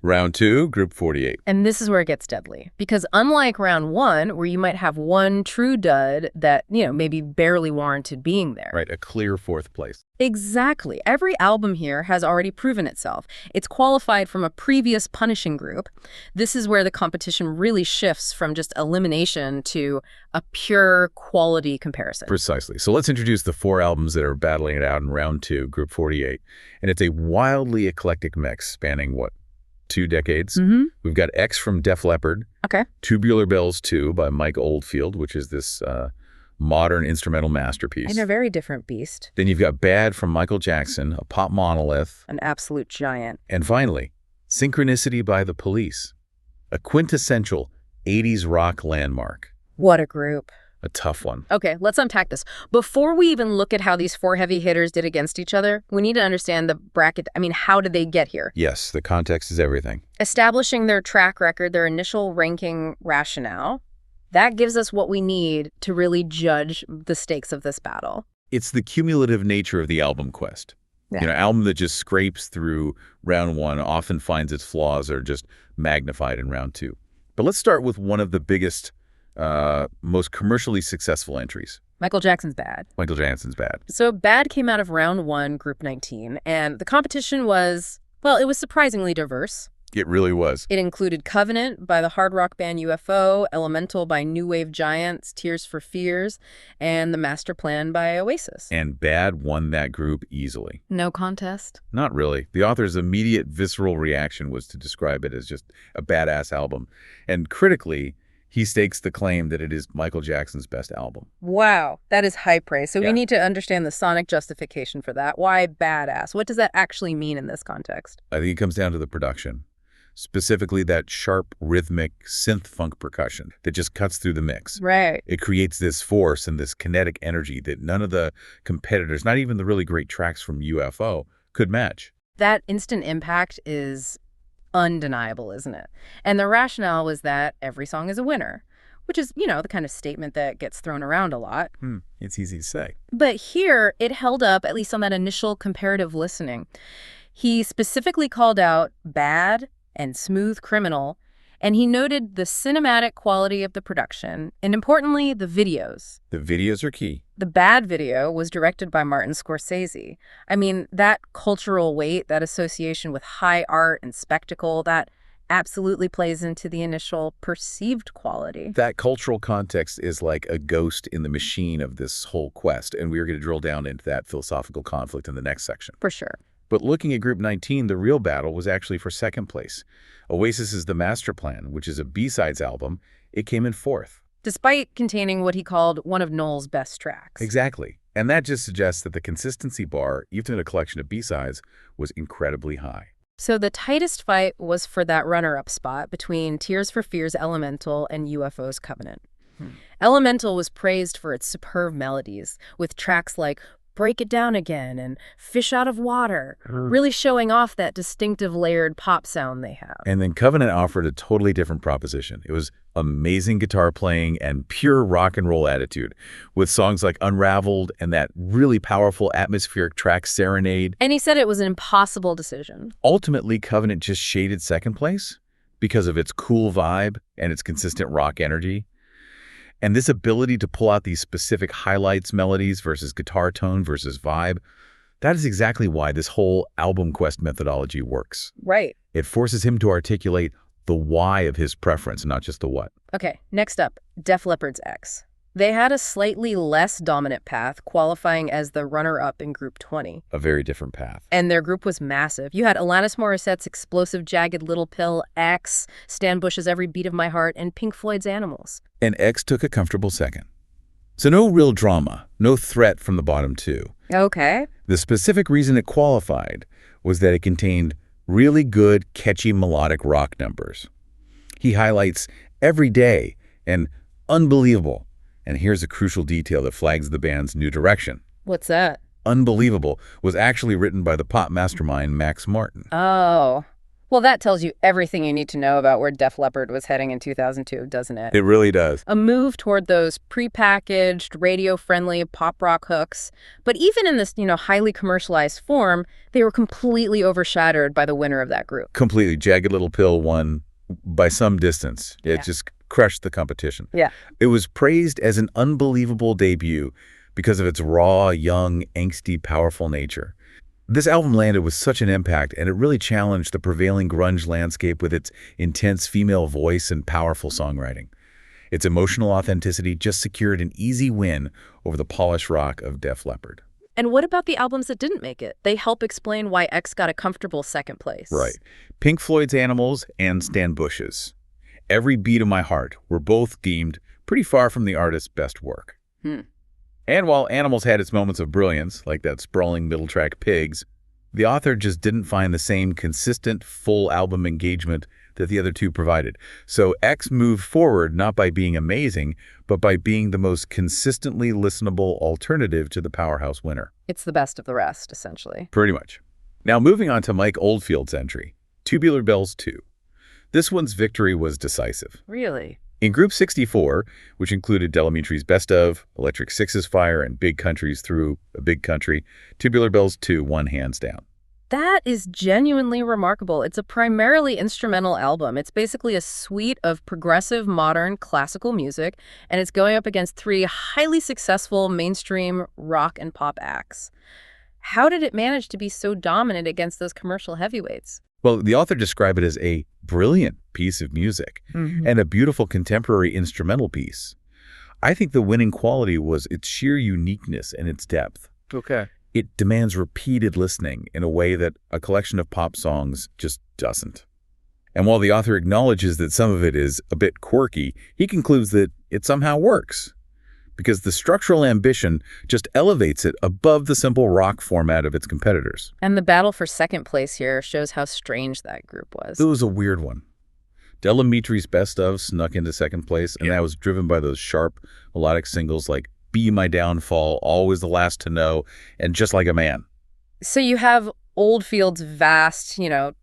Round 2, Group 48. And this is where it gets deadly. Because unlike round 1, where you might have one true dud that, maybe barely warranted being there. Right, a clear 4th place. Exactly. Every album here has already proven itself. It's qualified from a previous punishing group. This is where the competition really shifts from just elimination to a pure quality comparison. Precisely. So let's introduce the 4 albums that are battling it out in round 2, Group 48. And it's a wildly eclectic mix spanning, 2 decades? Mm-hmm. We've got X from Def Leppard. Okay. Tubular Bells 2 by Mike Oldfield, which is this modern instrumental masterpiece. And a very different beast. Then you've got Bad from Michael Jackson, a pop monolith. An absolute giant. And finally, Synchronicity by The Police, a quintessential 80s rock landmark. What a group. A tough one. Okay, let's unpack this. Before we even look at how these 4 heavy hitters did against each other, we need to understand the bracket. How did they get here? Yes, the context is everything. Establishing their track record, their initial ranking rationale, that gives us what we need to really judge the stakes of this battle. It's the cumulative nature of the album quest. Yeah. Album that just scrapes through round 1 often finds its flaws are just magnified in round 2. But let's start with one of the biggest, most commercially successful entries. Michael Jackson's Bad. Michael Jackson's Bad. So Bad came out of round 1, Group 19, and the competition was, it was surprisingly diverse. It really was. It included Covenant by the hard rock band UFO, Elemental by new wave giants, Tears for Fears, and The Master Plan by Oasis. And Bad won that group easily. No contest? Not really. The author's immediate visceral reaction was to describe it as just a badass album. And critically, he stakes the claim that it is Michael Jackson's best album. Wow, that is high praise. So Yeah. We need to understand the sonic justification for that. Why badass? What does that actually mean in this context? I think it comes down to the production. Specifically that sharp, rhythmic, synth-funk percussion that just cuts through the mix. Right. It creates this force and this kinetic energy that none of the competitors, not even the really great tracks from UFO, could match. That instant impact is undeniable, isn't it? And the rationale was that every song is a winner, which is, the kind of statement that gets thrown around a lot. It's easy to say. But here, it held up, at least on that initial comparative listening. He specifically called out Bad and Smooth Criminal, and he noted the cinematic quality of the production, and importantly, the videos. The videos are key. The Bad video was directed by Martin Scorsese. That cultural weight, that association with high art and spectacle, that absolutely plays into the initial perceived quality. That cultural context is like a ghost in the machine of this whole quest, and we're going to drill down into that philosophical conflict in the next section. For sure. But looking at Group 19, the real battle was actually for 2nd place. Oasis's The Master Plan, which is a B-sides album, it came in 4th. Despite containing what he called one of Noel's best tracks. Exactly. And that just suggests that the consistency bar, even in a collection of B-sides, was incredibly high. So the tightest fight was for that runner-up spot between Tears for Fears' Elemental and UFO's Covenant. Elemental was praised for its superb melodies, with tracks like Break It Down Again and Fish Out of Water, really showing off that distinctive layered pop sound they have. And then Covenant offered a totally different proposition. It was amazing guitar playing and pure rock and roll attitude, with songs like Unraveled and that really powerful atmospheric track Serenade. And he said it was an impossible decision. Ultimately, Covenant just shaded 2nd place because of its cool vibe and its consistent rock energy. And this ability to pull out these specific highlights, melodies versus guitar tone versus vibe, that is exactly why this whole album quest methodology works. Right. It forces him to articulate the why of his preference, not just the what. Okay, next up, Def Leppard's X. They had a slightly less dominant path, qualifying as the runner-up in Group 20. A very different path. And their group was massive. You had Alanis Morissette's explosive, jagged little pill, X, Stan Bush's Every Beat of My Heart, and Pink Floyd's Animals. And X took a comfortable 2nd. So no real drama, no threat from the bottom 2. Okay. The specific reason it qualified was that it contained really good, catchy melodic rock numbers. He highlights Every Day and Unbelievable. And here's a crucial detail that flags the band's new direction. What's that? Unbelievable was actually written by the pop mastermind Max Martin. Oh, Well, that tells you everything you need to know about where Def Leppard was heading in 2002, doesn't it? It really does. A move toward those prepackaged, radio-friendly pop rock hooks. But even in this, highly commercialized form, they were completely overshadowed by the winner of that group. Completely. Jagged Little Pill won by some distance. It just crushed the competition. Yeah. It was praised as an unbelievable debut because of its raw, young, angsty, powerful nature. This album landed with such an impact, and it really challenged the prevailing grunge landscape with its intense female voice and powerful songwriting. Its emotional authenticity just secured an easy win over the polished rock of Def Leppard. And what about the albums that didn't make it? They help explain why X got a comfortable second place. Right. Pink Floyd's Animals and Stan Bush's Every Beat of My Heart were both deemed pretty far from the artist's best work. And while Animals had its moments of brilliance, like that sprawling middle track Pigs, the author just didn't find the same consistent, full album engagement that the other two provided. So X moved forward not by being amazing, but by being the most consistently listenable alternative to the powerhouse winner. It's the best of the rest, essentially. Pretty much. Now moving on to Mike Oldfield's entry, Tubular Bells 2. This one's victory was decisive. Really? In Group 64, which included Delamitre's Best Of, Electric Six's Fire, and Big Country's Through a Big Country, Tubular Bells 2 won hands down. That is genuinely remarkable. It's a primarily instrumental album. It's basically a suite of progressive, modern, classical music, and it's going up against 3 highly successful mainstream rock and pop acts. How did it manage to be so dominant against those commercial heavyweights? Well, the author described it as a brilliant piece of music and a beautiful contemporary instrumental piece. I think the winning quality was its sheer uniqueness and its depth. Okay. It demands repeated listening in a way that a collection of pop songs just doesn't. And while the author acknowledges that some of it is a bit quirky, he concludes that it somehow works, because the structural ambition just elevates it above the simple rock format of its competitors. And the battle for second place here shows how strange that group was. It was a weird one. Delamitre's Best Of snuck into second place, and that was driven by those sharp, melodic singles like Be My Downfall, Always the Last to Know, and Just Like a Man. So you have Oldfield's vast,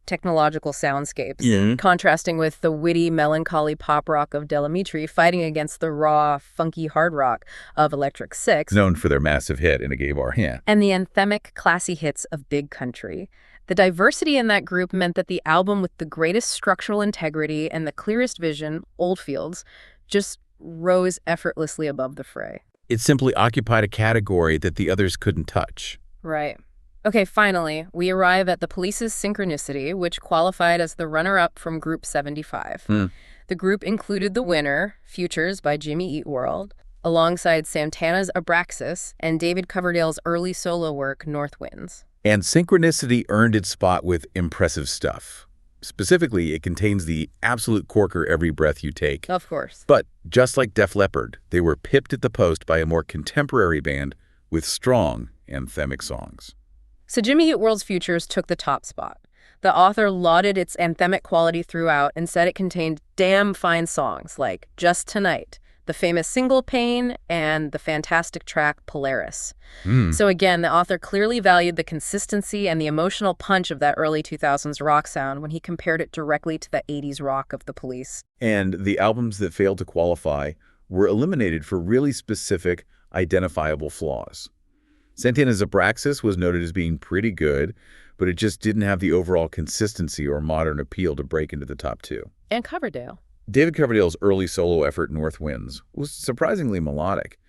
technological soundscapes, contrasting with the witty, melancholy pop rock of Delamitre, fighting against the raw, funky hard rock of Electric Six. Known for their massive hit in a gay bar, yeah. And the anthemic, classy hits of Big Country. The diversity in that group meant that the album with the greatest structural integrity and the clearest vision, Oldfield's, just rose effortlessly above the fray. It simply occupied a category that the others couldn't touch. Right. Okay, finally, we arrive at the Police's Synchronicity, which qualified as the runner-up from Group 75. The group included the winner, Futures by Jimmy Eat World, alongside Santana's Abraxas and David Coverdale's early solo work, North Winds. And Synchronicity earned its spot with impressive stuff. Specifically, it contains the absolute corker Every Breath You Take. Of course. But just like Def Leppard, they were pipped at the post by a more contemporary band with strong anthemic songs. So Jimmy Eat World's Futures took the top spot. The author lauded its anthemic quality throughout and said it contained damn fine songs like Just Tonight, the famous single Pain, and the fantastic track Polaris. So again, the author clearly valued the consistency and the emotional punch of that early 2000s rock sound when he compared it directly to the 80s rock of the Police. And the albums that failed to qualify were eliminated for really specific, identifiable flaws. Santana's Abraxas was noted as being pretty good, but it just didn't have the overall consistency or modern appeal to break into the top 2. And Coverdale. David Coverdale's early solo effort, North Winds, was surprisingly melodic,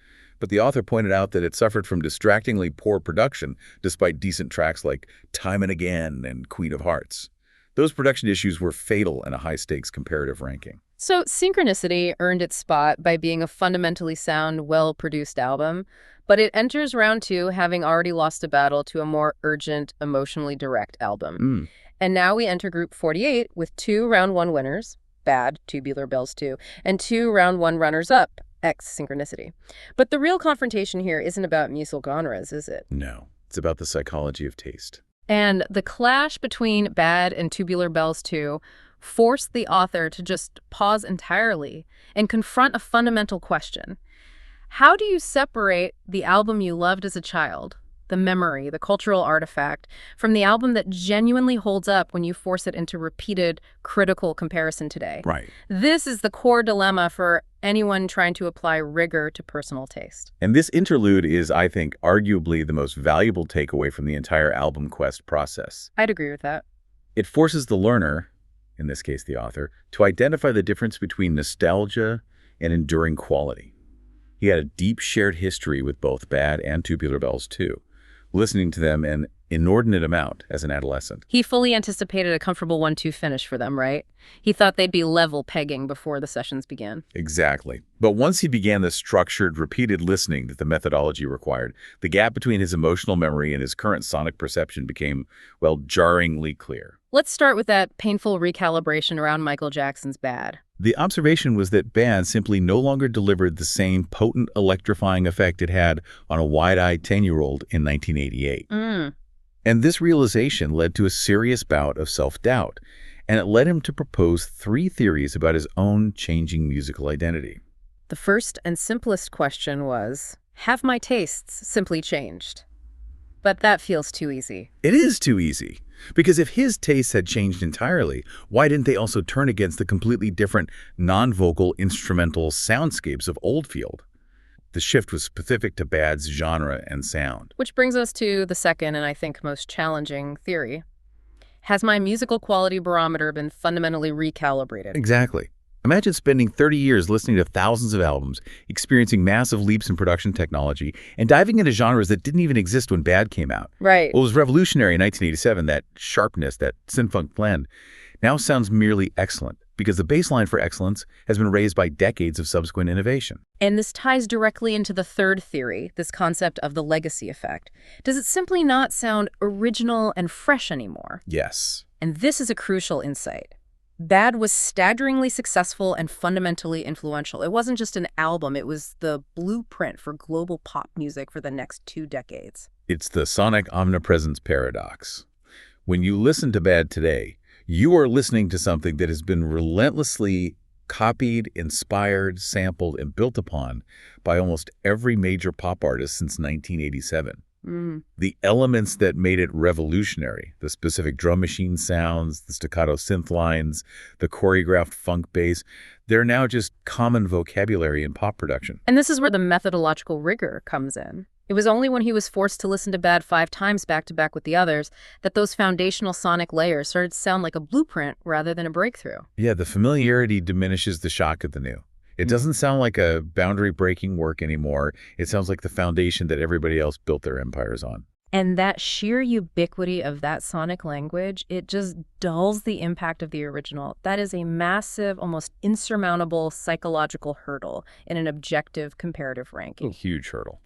but the author pointed out that it suffered from distractingly poor production despite decent tracks like Time and Again and Queen of Hearts. Those production issues were fatal in a high-stakes comparative ranking. So Synchronicity earned its spot by being a fundamentally sound, well-produced album, but it enters round 2 having already lost a battle to a more urgent, emotionally direct album. And now we enter Group 48 with 2 round 1 winners, Bad, Tubular Bells 2, and 2 round 1 runners-up, X Synchronicity. But the real confrontation here isn't about musical genres, is it? No, it's about the psychology of taste. And the clash between Bad and Tubular Bells 2 forced the author to just pause entirely and confront a fundamental question. How do you separate the album you loved as a child the memory, the cultural artifact, from the album that genuinely holds up when you force it into repeated, critical comparison today. Right. This is the core dilemma for anyone trying to apply rigor to personal taste. And this interlude is, I think, arguably the most valuable takeaway from the entire album quest process. I'd agree with that. It forces the learner, in this case the author, to identify the difference between nostalgia and enduring quality. He had a deep shared history with both Bad and Tubular Bells, too, listening to them an inordinate amount as an adolescent. He fully anticipated a comfortable 1-2 finish for them, right? He thought they'd be level pegging before the sessions began. Exactly. But once he began the structured, repeated listening that the methodology required, the gap between his emotional memory and his current sonic perception became, well, jarringly clear. Let's start with that painful recalibration around Michael Jackson's Bad. The observation was that Bad simply no longer delivered the same potent, electrifying effect it had on a wide-eyed 10-year-old in 1988. And this realization led to a serious bout of self-doubt, and it led him to propose 3 theories about his own changing musical identity. The first and simplest question was, have my tastes simply changed? But that feels too easy. It is too easy. Because if his tastes had changed entirely, why didn't they also turn against the completely different non-vocal instrumental soundscapes of Oldfield? The shift was specific to Bad's genre and sound. Which brings us to the second and I think most challenging theory. Has my musical quality barometer been fundamentally recalibrated? Exactly. Imagine spending 30 years listening to thousands of albums, experiencing massive leaps in production technology, and diving into genres that didn't even exist when Bad came out. Right. What was revolutionary in 1987, that sharpness, that synth-funk blend, now sounds merely excellent, because the baseline for excellence has been raised by decades of subsequent innovation. And this ties directly into the third theory, this concept of the legacy effect. Does it simply not sound original and fresh anymore? Yes. And this is a crucial insight. Bad was staggeringly successful and fundamentally influential. It wasn't just an album, it was the blueprint for global pop music for the next 2 decades. It's the sonic omnipresence paradox. When you listen to Bad today, you are listening to something that has been relentlessly copied, inspired, sampled, and built upon by almost every major pop artist since 1987. The elements that made it revolutionary, the specific drum machine sounds, the staccato synth lines, the choreographed funk bass, they're now just common vocabulary in pop production. And this is where the methodological rigor comes in. It was only when he was forced to listen to Bad 5 times back-to-back with the others that those foundational sonic layers started to sound like a blueprint rather than a breakthrough. Yeah, the familiarity diminishes the shock of the new. It doesn't sound like a boundary-breaking work anymore. It sounds like the foundation that everybody else built their empires on. And that sheer ubiquity of that sonic language, it just dulls the impact of the original. That is a massive, almost insurmountable psychological hurdle in an objective comparative ranking. A huge hurdle.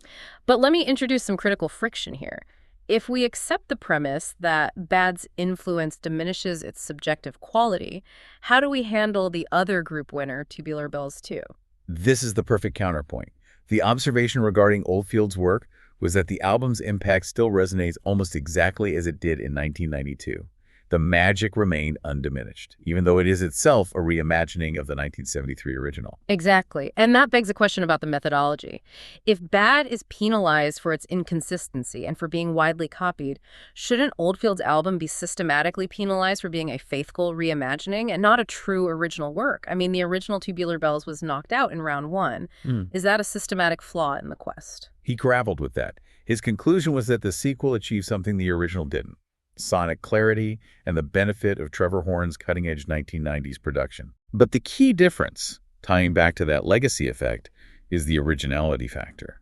But let me introduce some critical friction here. If we accept the premise that Bad's influence diminishes its subjective quality, how do we handle the other group winner, Tubular Bells 2? This is the perfect counterpoint. The observation regarding Oldfield's work was that the album's impact still resonates almost exactly as it did in 1992. The magic remained undiminished, even though it is itself a reimagining of the 1973 original. Exactly. And that begs a question about the methodology. If Bad is penalized for its inconsistency and for being widely copied, shouldn't Oldfield's album be systematically penalized for being a faithful reimagining and not a true original work? I mean, the original Tubular Bells was knocked out in round 1. Is that a systematic flaw in the quest? He grappled with that. His conclusion was that the sequel achieved something the original didn't: sonic clarity and the benefit of Trevor Horn's cutting-edge 1990s production. But the key difference, tying back to that legacy effect, is the originality factor.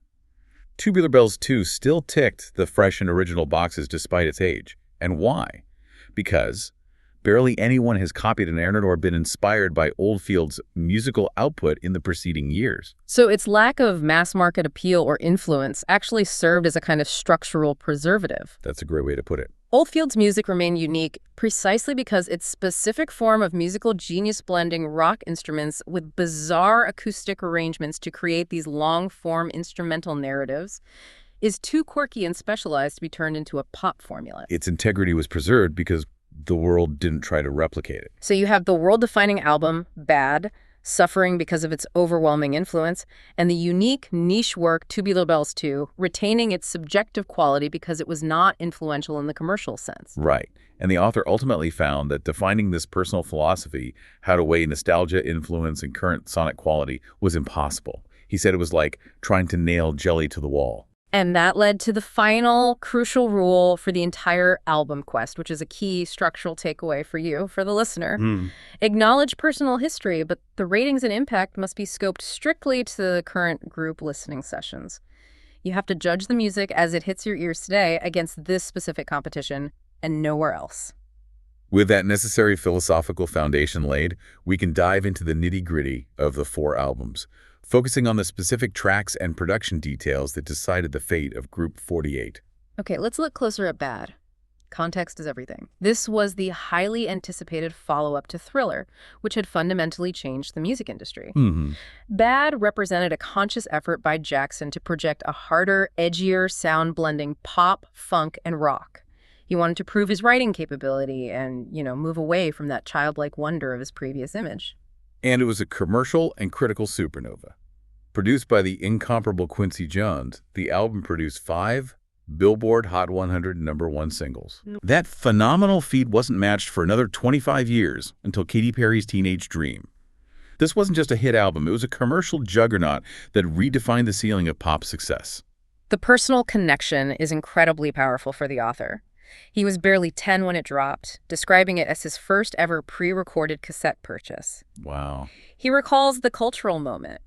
Tubular Bells 2 still ticked the fresh and original boxes despite its age. And why? Because barely anyone has copied an aired or been inspired by Oldfield's musical output in the preceding years. So its lack of mass market appeal or influence actually served as a kind of structural preservative. That's a great way to put it. Oldfield's music remained unique precisely because its specific form of musical genius blending rock instruments with bizarre acoustic arrangements to create these long-form instrumental narratives is too quirky and specialized to be turned into a pop formula. Its integrity was preserved because the world didn't try to replicate it. So you have the world-defining album, Bad, Suffering because of its overwhelming influence, and the unique niche work Tubular Bells 2, retaining its subjective quality because it was not influential in the commercial sense. Right. And the author ultimately found that defining this personal philosophy, how to weigh nostalgia, influence, and current sonic quality, was impossible. He said it was like trying to nail jelly to the wall. And that led to the final crucial rule for the entire album quest, which is a key structural takeaway for you, for the listener. Acknowledge personal history, but the ratings and impact must be scoped strictly to the current group listening sessions. You have to judge the music as it hits your ears today against this specific competition and nowhere else. With that necessary philosophical foundation laid, we can dive into the nitty-gritty of the 4 albums, focusing on the specific tracks and production details that decided the fate of Group 48. Okay, let's look closer at Bad. Context is everything. This was the highly anticipated follow-up to Thriller, which had fundamentally changed the music industry. Bad represented a conscious effort by Jackson to project a harder, edgier sound blending pop, funk, and rock. He wanted to prove his writing capability and, move away from that childlike wonder of his previous image. And it was a commercial and critical supernova. Produced by the incomparable Quincy Jones, the album produced 5 Billboard Hot 100 #1 singles. That phenomenal feat wasn't matched for another 25 years until Katy Perry's Teenage Dream. This wasn't just a hit album, it was a commercial juggernaut that redefined the ceiling of pop success. The personal connection is incredibly powerful for the author. He was barely 10 when it dropped, describing it as his first ever pre-recorded cassette purchase. Wow. He recalls the cultural moment.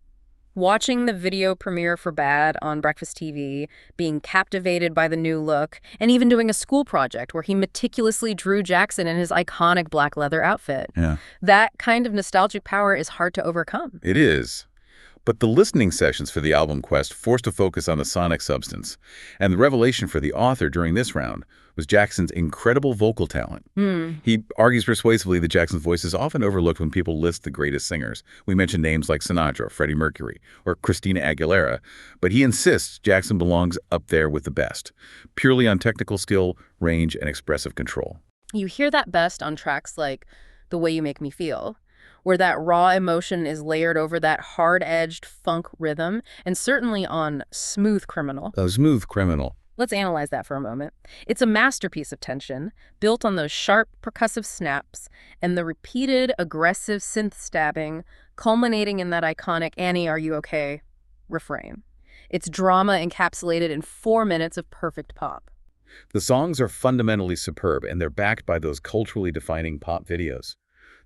Watching the video premiere for Bad on Breakfast TV, being captivated by the new look, and even doing a school project where he meticulously drew Jackson in his iconic black leather outfit. Yeah. That kind of nostalgic power is hard to overcome. It is. But the listening sessions for the album quest forced a focus on the sonic substance. And the revelation for the author during this round was Jackson's incredible vocal talent. He argues persuasively that Jackson's voice is often overlooked when people list the greatest singers. We mentioned names like Sinatra, Freddie Mercury, or Christina Aguilera, but he insists Jackson belongs up there with the best, purely on technical skill, range, and expressive control. You hear that best on tracks like The Way You Make Me Feel, where that raw emotion is layered over that hard-edged funk rhythm, and certainly on Smooth Criminal. A Smooth Criminal. Let's analyze that for a moment. It's a masterpiece of tension, built on those sharp percussive snaps and the repeated aggressive synth stabbing, culminating in that iconic "Annie, Are You Okay?" refrain. It's drama encapsulated in 4 minutes of perfect pop. The songs are fundamentally superb, and they're backed by those culturally defining pop videos.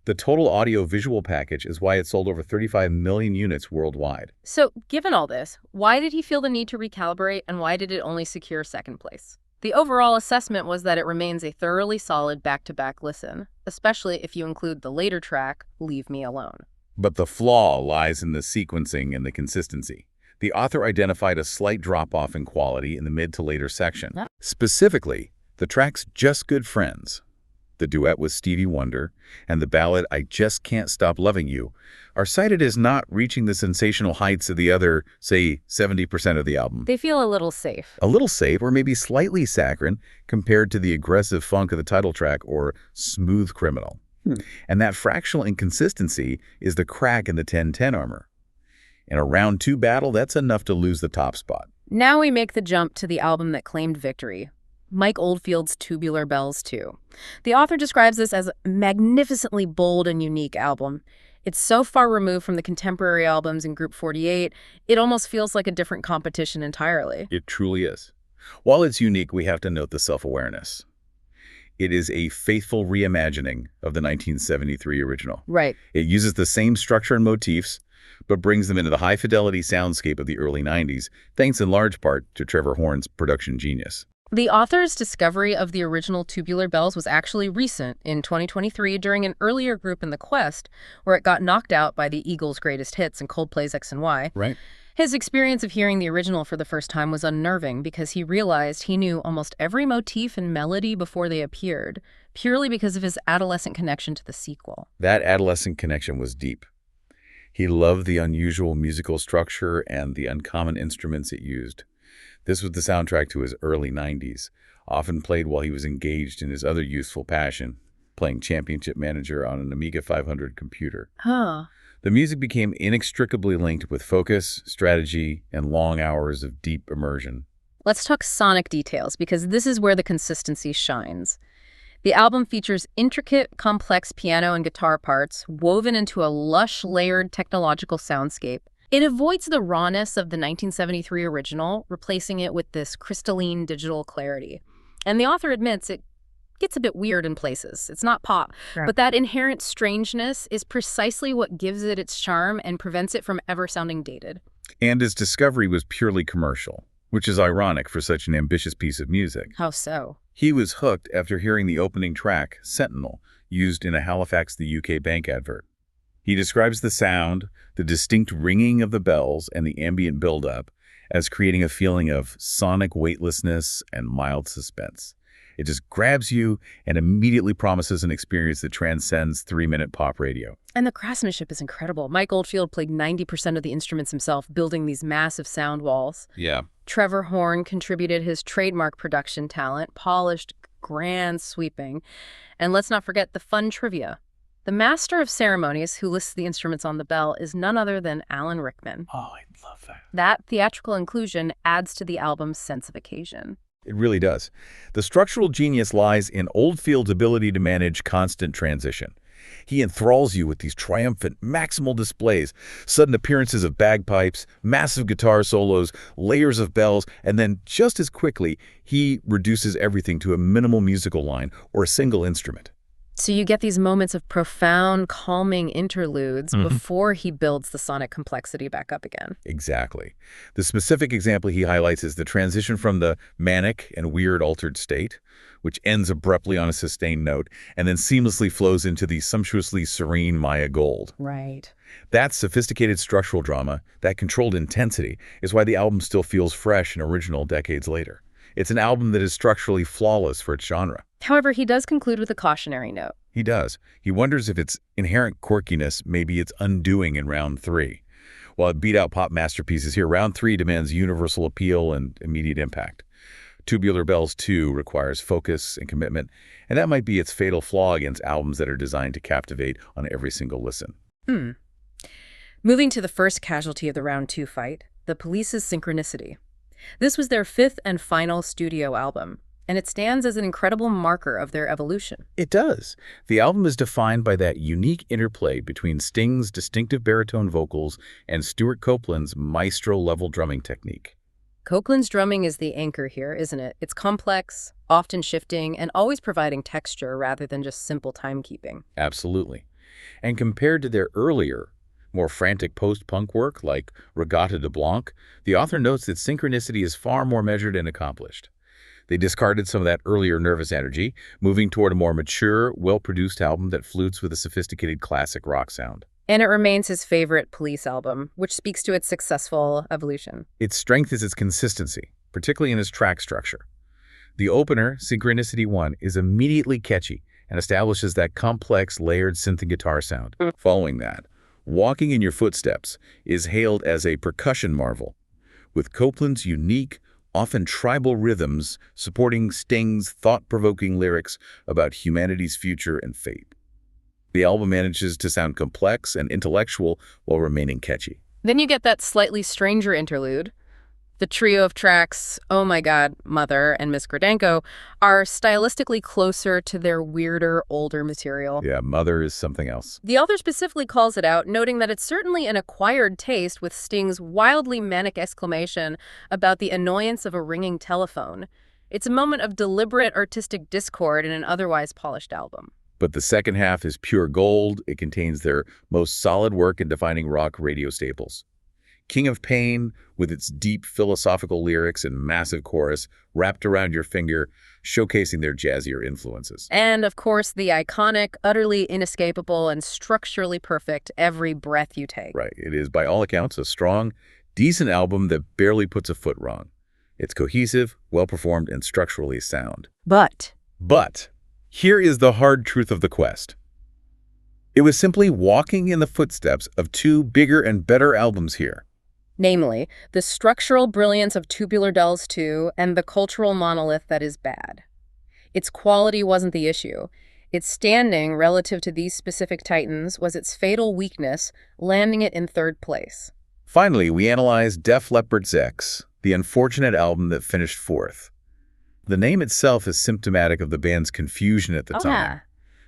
The total audio-visual package is why it sold over 35 million units worldwide. So, given all this, why did he feel the need to recalibrate, and why did it only secure second place? The overall assessment was that it remains a thoroughly solid back-to-back listen, especially if you include the later track, Leave Me Alone. But the flaw lies in the sequencing and the consistency. The author identified a slight drop-off in quality in the mid to later section. Specifically, the tracks Just Good Friends, the duet with Stevie Wonder, and the ballad I Just Can't Stop Loving You are cited as not reaching the sensational heights of the other, say, 70% of the album. They feel a little safe. A little safe, or maybe slightly saccharine, compared to the aggressive funk of the title track or Smooth Criminal. And that fractional inconsistency is the crack in the 10-10 armor. In a round 2 battle, that's enough to lose the top spot. Now we make the jump to the album that claimed victory, Mike Oldfield's Tubular Bells 2. The author describes this as a magnificently bold and unique album. It's so far removed from the contemporary albums in Group 48, it almost feels like a different competition entirely. It truly is. While it's unique, we have to note the self-awareness. It is a faithful reimagining of the 1973 original. Right. It uses the same structure and motifs, but brings them into the high-fidelity soundscape of the early 90s, thanks in large part to Trevor Horn's production genius. The author's discovery of the original Tubular Bells was actually recent, in 2023, during an earlier group in the quest, where it got knocked out by the Eagles' Greatest Hits and Coldplay's X and Y. Right. His experience of hearing the original for the first time was unnerving because he realized he knew almost every motif and melody before they appeared, purely because of his adolescent connection to the sequel. That adolescent connection was deep. He loved the unusual musical structure and the uncommon instruments it used. This was the soundtrack to his early 90s, often played while he was engaged in his other useful passion, playing Championship Manager on an Amiga 500 computer. The music became inextricably linked with focus, strategy, and long hours of deep immersion. Let's talk sonic details, because this is where the consistency shines. The album features intricate, complex piano and guitar parts woven into a lush, layered technological soundscape. It avoids the rawness of the 1973 original, replacing it with this crystalline digital clarity. And the author admits it gets a bit weird in places. It's not pop, Sure. but that inherent strangeness is precisely what gives it its charm and prevents it from ever sounding dated. And his discovery was purely commercial, which is ironic for such an ambitious piece of music. How so? He was hooked after hearing the opening track, Sentinel, used in a Halifax, the UK bank advert. He describes the sound, the distinct ringing of the bells, and the ambient buildup as creating a feeling of sonic weightlessness and mild suspense. It just grabs you and immediately promises an experience that transcends 3-minute pop radio. And the craftsmanship is incredible. Mike Oldfield played 90% of the instruments himself, building these massive sound walls. Yeah. Trevor Horn contributed his trademark production talent, polished, grand, sweeping. And let's not forget the fun trivia. The master of ceremonies who lists the instruments on the bell is none other than Alan Rickman. Oh, I love that. That theatrical inclusion adds to the album's sense of occasion. It really does. The structural genius lies in Oldfield's ability to manage constant transition. He enthralls you with these triumphant, maximal displays, sudden appearances of bagpipes, massive guitar solos, layers of bells, and then just as quickly, he reduces everything to a minimal musical line or a single instrument. So you get these moments of profound, calming interludes before he builds the sonic complexity back up again. Exactly. The specific example he highlights is the transition from the manic and weird altered state, which ends abruptly on a sustained note, and then seamlessly flows into the sumptuously serene Maya gold. Right. That sophisticated structural drama, that controlled intensity, is why the album still feels fresh and original decades later. It's an album that is structurally flawless for its genre. However, he does conclude with a cautionary note. He does. He wonders if its inherent quirkiness may be its undoing in round 3. While it beat out pop masterpieces here, round 3 demands universal appeal and immediate impact. Tubular Bells 2 requires focus and commitment, and that might be its fatal flaw against albums that are designed to captivate on every single listen. Moving to the first casualty of the round 2 fight, the Police's Synchronicity. This was their 5th and final studio album, and it stands as an incredible marker of their evolution. It does. The album is defined by that unique interplay between Sting's distinctive baritone vocals and Stuart Copeland's maestro-level drumming technique. Copeland's drumming is the anchor here, isn't it? It's complex, often shifting, and always providing texture rather than just simple timekeeping. Absolutely. And compared to their earlier, more frantic post-punk work like Regatta de Blanc, the author notes that Synchronicity is far more measured and accomplished. They discarded some of that earlier nervous energy, moving toward a more mature, well-produced album that flutes with a sophisticated classic rock sound. And it remains his favorite Police album, which speaks to its successful evolution. Its strength is its consistency, particularly in its track structure. The opener, Synchronicity 1, is immediately catchy and establishes that complex, layered synth and guitar sound. Following that, Walking in Your Footsteps is hailed as a percussion marvel, with Copeland's unique, often tribal rhythms supporting Sting's thought-provoking lyrics about humanity's future and fate. The album manages to sound complex and intellectual while remaining catchy. Then you get that slightly stranger interlude. The trio of tracks, Oh My God, Mother, and Miss Gradenko, are stylistically closer to their weirder, older material. Yeah, Mother is something else. The author specifically calls it out, noting that it's certainly an acquired taste, with Sting's wildly manic exclamation about the annoyance of a ringing telephone. It's a moment of deliberate artistic discord in an otherwise polished album. But the second half is pure gold. It contains their most solid work in defining rock radio staples. King of Pain, with its deep philosophical lyrics and massive chorus wrapped around your finger, showcasing their jazzier influences. And, of course, the iconic, utterly inescapable, and structurally perfect Every Breath You Take. Right. It is, by all accounts, a strong, decent album that barely puts a foot wrong. It's cohesive, well-performed, and structurally sound. But Here is the hard truth of the quest. It was simply walking in the footsteps of 2 bigger and better albums here. namely, the structural brilliance of Tubular Bells 2 and the cultural monolith that is bad. Its quality wasn't the issue. Its standing relative to these specific titans was its fatal weakness, landing it in third place. Finally, we analyzed Def Leppard's X, the unfortunate album that finished fourth. The name itself is symptomatic of the band's confusion at the time. Yeah.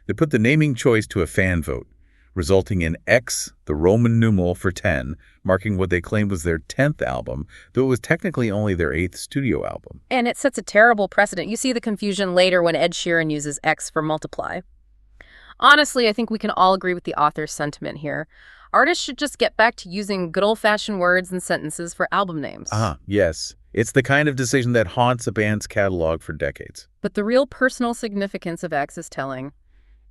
They put the naming choice to a fan vote, resulting in X, the Roman numeral for 10, marking what they claimed was their 10th album, though it was technically only their 8th studio album. And it sets a terrible precedent. You see the confusion later when Ed Sheeran uses X for multiply. Honestly, I think we can all agree with the author's sentiment here. Artists should just get back to using good old-fashioned words and sentences for album names. Yes. It's the kind of decision that haunts a band's catalog for decades. But the real personal significance of X is telling.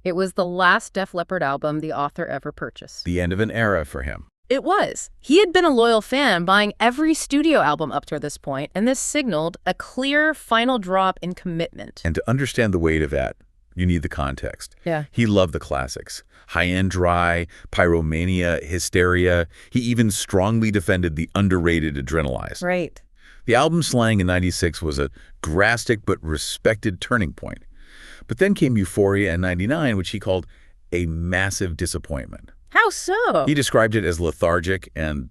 It was the last Def Leppard album the author ever purchased. The end of an era for him. It was. He had been a loyal fan, buying every studio album up to this point, and this signaled a clear final drop in commitment. And to understand the weight of that, you need the context. Yeah. He loved the classics. High-End Dry, Pyromania, Hysteria. He even strongly defended the underrated Adrenalize. Right. The album Slang in '96 was a drastic but respected turning point. But then came Euphoria in '99, which he called a massive disappointment. How so? He described it as lethargic and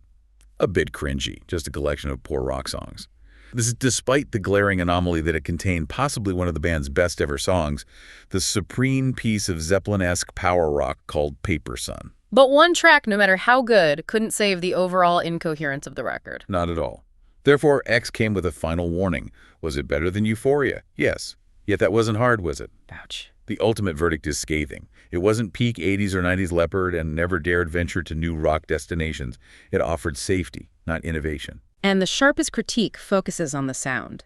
a bit cringy, just a collection of poor rock songs. This is despite the glaring anomaly that it contained possibly one of the band's best ever songs, the supreme piece of Zeppelin-esque power rock called Paper Sun. But one track, no matter how good, couldn't save the overall incoherence of the record. Not at all. Therefore, X came with a final warning. Was it better than Euphoria? Yes. Yet that wasn't hard, was it? Ouch. The ultimate verdict is scathing. It wasn't peak 80s or 90s Leppard and never dared venture to new rock destinations. It offered safety, not innovation. And the sharpest critique focuses on the sound.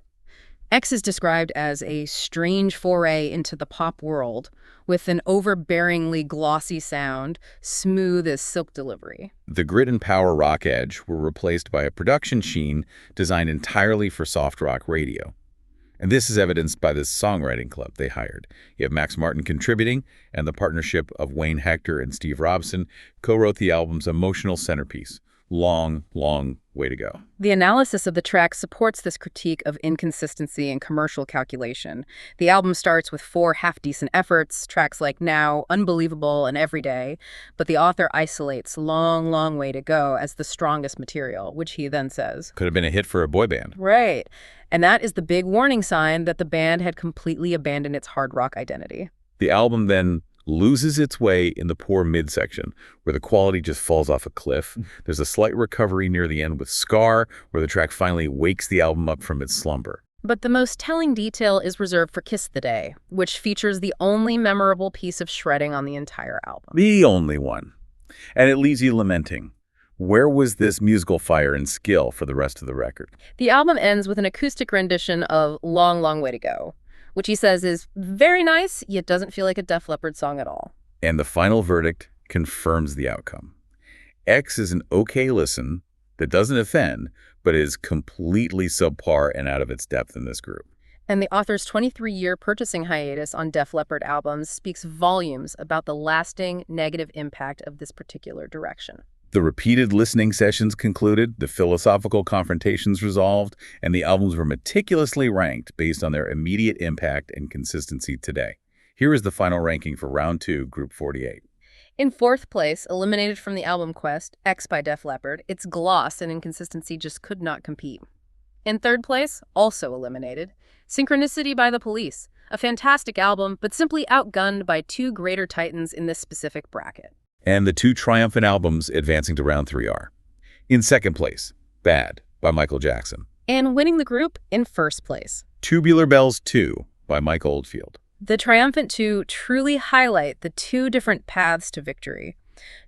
X is described as a strange foray into the pop world, with an overbearingly glossy sound, smooth as silk delivery. The grit and power rock edge were replaced by a production sheen designed entirely for soft rock radio. And this is evidenced by the songwriting club they hired. You have Max Martin contributing, and the partnership of Wayne Hector and Steve Robson co-wrote the album's emotional centerpiece. Long, long way to go. The analysis of the track supports this critique of inconsistency and commercial calculation. The album starts with 4 half-decent efforts, tracks like Now, Unbelievable, and Everyday, but the author isolates Long, Long Way to Go as the strongest material, which he then says Could have been a hit for a boy band. Right. And that is the big warning sign that the band had completely abandoned its hard rock identity. The album then loses its way in the poor midsection, where the quality just falls off a cliff. There's a slight recovery near the end with Scar, where the track finally wakes the album up from its slumber. But the most telling detail is reserved for Kiss the Day, which features the only memorable piece of shredding on the entire album. The only one. And it leaves you lamenting. Where was this musical fire and skill for the rest of the record? The album ends with an acoustic rendition of Long, Long Way to Go, which he says is very nice, yet doesn't feel like a Def Leppard song at all. And the final verdict confirms the outcome. X is an okay listen that doesn't offend, but is completely subpar and out of its depth in this group. And the author's 23-year purchasing hiatus on Def Leppard albums speaks volumes about the lasting negative impact of this particular direction. The repeated listening sessions concluded, the philosophical confrontations resolved, and the albums were meticulously ranked based on their immediate impact and consistency today. Here is the final ranking for Round 2, Group 48. In fourth place, eliminated from the album quest, X by Def Leppard, its gloss and inconsistency just could not compete. In third place, also eliminated, Synchronicity by The Police, a fantastic album, but simply outgunned by 2 greater titans in this specific bracket. And the 2 triumphant albums advancing to Round 3 are: in second place, Bad by Michael Jackson. And winning the group in first place, Tubular Bells 2 by Mike Oldfield. The triumphant 2 truly highlight the 2 different paths to victory.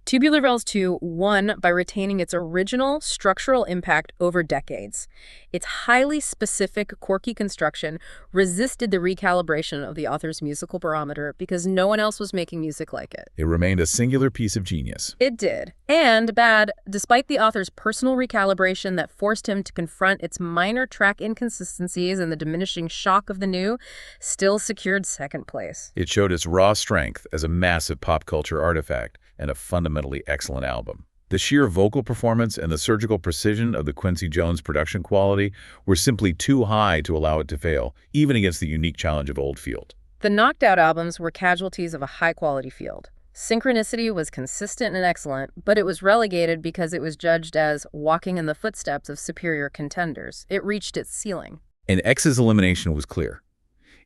Tubular Bells 2 won by retaining its original structural impact over decades. Its highly specific, quirky construction resisted the recalibration of the author's musical barometer because no one else was making music like it. It remained a singular piece of genius. It did. And Bad, despite the author's personal recalibration that forced him to confront its minor track inconsistencies and the diminishing shock of the new, still secured second place. It showed its raw strength as a massive pop culture artifact and a fundamentally excellent album. The sheer vocal performance and the surgical precision of the Quincy Jones production quality were simply too high to allow it to fail, even against the unique challenge of Oldfield. The knocked out albums were casualties of a high-quality field. Synchronicity was consistent and excellent, but it was relegated because it was judged as walking in the footsteps of superior contenders. It reached its ceiling. And X's elimination was clear.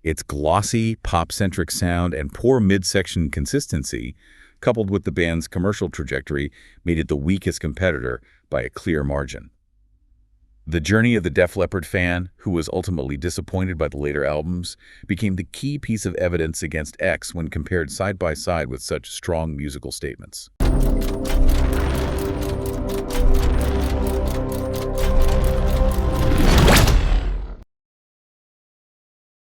Its glossy, pop-centric sound and poor midsection consistency, coupled with the band's commercial trajectory, made it the weakest competitor by a clear margin. The journey of the Def Leppard fan, who was ultimately disappointed by the later albums, became the key piece of evidence against X when compared side by side with such strong musical statements.